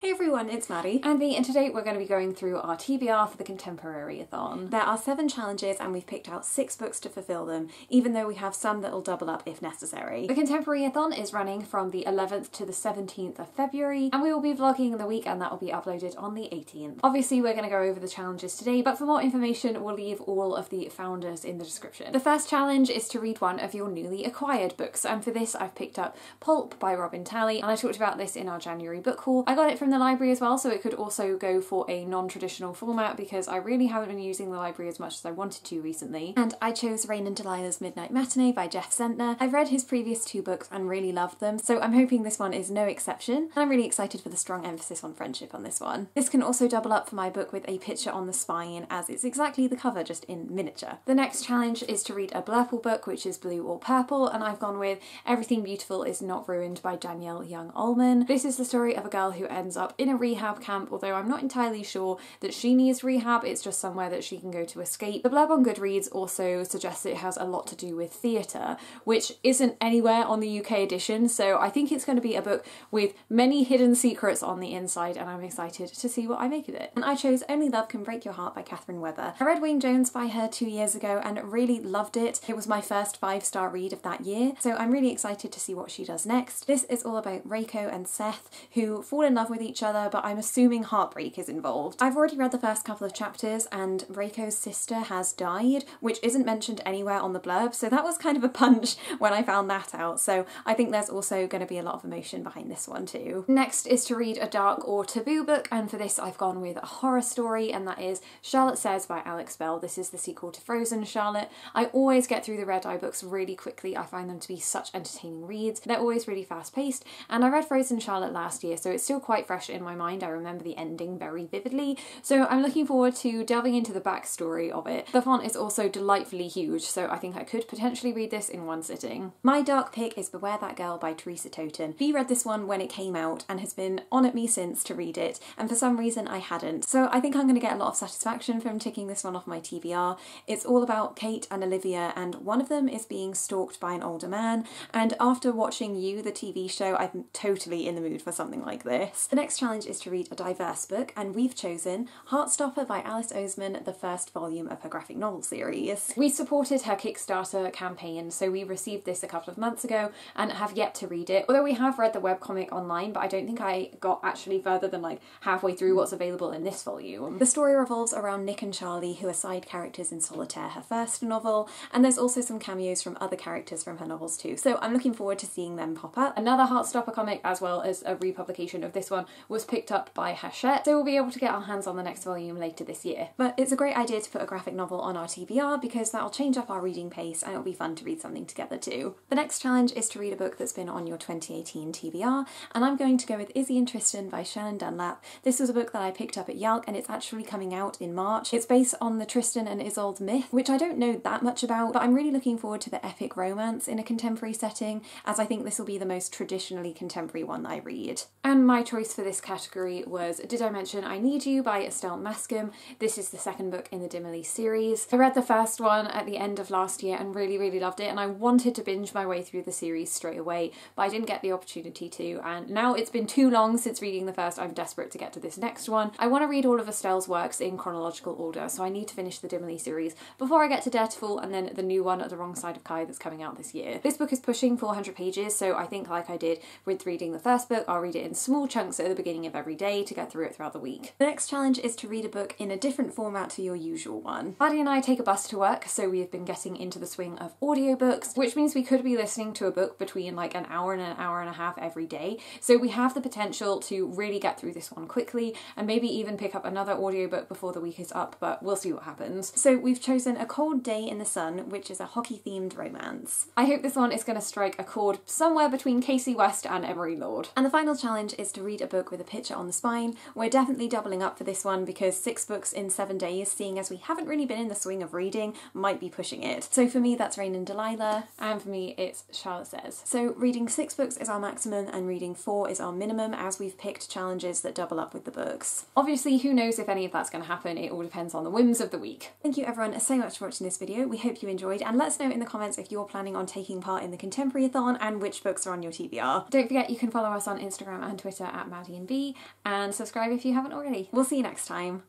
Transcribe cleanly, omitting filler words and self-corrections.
Hey everyone, it's Maddie and me, and today we're going to be going through our TBR for the Contemporary-a-thon. There are 7 challenges and we've picked out 6 books to fulfill them, even though we have some that will double up if necessary. The Contemporary-a-thon is running from the 11th to the 17th of February, and we will be vlogging the week and that will be uploaded on the 18th. Obviously we're going to go over the challenges today, but for more information we'll leave all of the founders in the description. The first challenge is to read one of your newly acquired books, and for this I've picked up Pulp by Robin Talley, and I talked about this in our January book haul. I got it from the library as well, so it could also go for a non-traditional format because I really haven't been using the library as much as I wanted to recently. And I chose Rain and Delilah's Midnight Matinee by Jeff Zentner. I've read his previous 2 books and really loved them, so I'm hoping this one is no exception, and I'm really excited for the strong emphasis on friendship on this one. This can also double up for my book with a picture on the spine, as it's exactly the cover, just in miniature. The next challenge is to read a blurple book, which is Blue or Purple, and I've gone with Everything Beautiful Is Not Ruined by Danielle Young-Ullman. This is the story of a girl who ends up in a rehab camp, although I'm not entirely sure that she needs rehab, it's just somewhere that she can go to escape. The blurb on Goodreads also suggests it has a lot to do with theatre, which isn't anywhere on the UK edition, so I think it's going to be a book with many hidden secrets on the inside, and I'm excited to see what I make of it. And I chose Only Love Can Break Your Heart by Catherine Webber. I read Wayne Jones by her 2 years ago and really loved it. It was my first 5-star read of that year, so I'm really excited to see what she does next. This is all about Reiko and Seth, who fall in love with each other, but I'm assuming heartbreak is involved. I've already read the first couple of chapters and Reiko's sister has died, which isn't mentioned anywhere on the blurb, so that was kind of a punch when I found that out, so I think there's also going to be a lot of emotion behind this one too. Next is to read a dark or taboo book, and for this I've gone with a horror story, and that is Charlotte Says by Alex Bell. This is the sequel to Frozen Charlotte. I always get through the Red Eye books really quickly. I find them to be such entertaining reads. They're always really fast paced, and I read Frozen Charlotte last year, so it's still quite fresh in my mind. I remember the ending very vividly, so I'm looking forward to delving into the backstory of it. The font is also delightfully huge, so I think I could potentially read this in one sitting. My dark pick is Beware That Girl by Teresa Toten. Bea read this one when it came out and has been on at me since to read it, and for some reason I hadn't, so I think I'm going to get a lot of satisfaction from ticking this one off my TBR. It's all about Kate and Olivia, and one of them is being stalked by an older man, and after watching You, the TV show, I'm totally in the mood for something like this. The next challenge is to read a diverse book, and we've chosen Heartstopper by Alice Oseman, the first volume of her graphic novel series. We supported her Kickstarter campaign, so we received this a couple of months ago and have yet to read it, although we have read the webcomic online, but I don't think I got actually further than like halfway through what's available in this volume. The story revolves around Nick and Charlie, who are side characters in Solitaire, her first novel, and there's also some cameos from other characters from her novels too, so I'm looking forward to seeing them pop up. Another Heartstopper comic, as well as a republication of this one, was picked up by Hachette, so we'll be able to get our hands on the next volume later this year. But it's a great idea to put a graphic novel on our TBR because that'll change up our reading pace and it'll be fun to read something together too. The next challenge is to read a book that's been on your 2018 TBR, and I'm going to go with Izzy and Tristan by Shannon Dunlap. This was a book that I picked up at Yalk and it's actually coming out in March. It's based on the Tristan and Isolde myth, which I don't know that much about, but I'm really looking forward to the epic romance in a contemporary setting, as I think this will be the most traditionally contemporary one that I read. And my choice for this category was Did I Mention I Need You by Estelle Mascom. This is the second book in the Dimmerly series. I read the first one at the end of last year and really loved it, and I wanted to binge my way through the series straight away, but I didn't get the opportunity to, and now it's been too long since reading the first. I'm desperate to get to this next one. I want to read all of Estelle's works in chronological order, so I need to finish the Dimmerly series before I get to Daredevil and then the new one at the Wrong Side of Kai that's coming out this year. This book is pushing 400 pages, so I think like I did with reading the first book, I'll read it in small chunks at the beginning of every day to get through it throughout the week. The next challenge is to read a book in a different format to your usual one. Maddie and I take a bus to work, so we have been getting into the swing of audiobooks, which means we could be listening to a book between like an hour and a half every day, so we have the potential to really get through this one quickly and maybe even pick up another audiobook before the week is up, but we'll see what happens. So we've chosen A Cold Day in the Sun, which is a hockey-themed romance. I hope this one is going to strike a chord somewhere between Casey West and Emery Lord. And the final challenge is to read a book with a picture on the spine. We're definitely doubling up for this one because 6 books in 7 days, seeing as we haven't really been in the swing of reading, might be pushing it. So for me that's Rain and Delilah, and for me it's Charlotte Says. So reading 6 books is our maximum and reading 4 is our minimum, as we've picked challenges that double up with the books. Obviously who knows if any of that's going to happen, it all depends on the whims of the week. Thank you everyone so much for watching this video. We hope you enjoyed, and let us know in the comments if you're planning on taking part in the Contemporary-a-thon and which books are on your TBR. Don't forget you can follow us on Instagram and Twitter at Maddie Airbnb, and subscribe if you haven't already. We'll see you next time.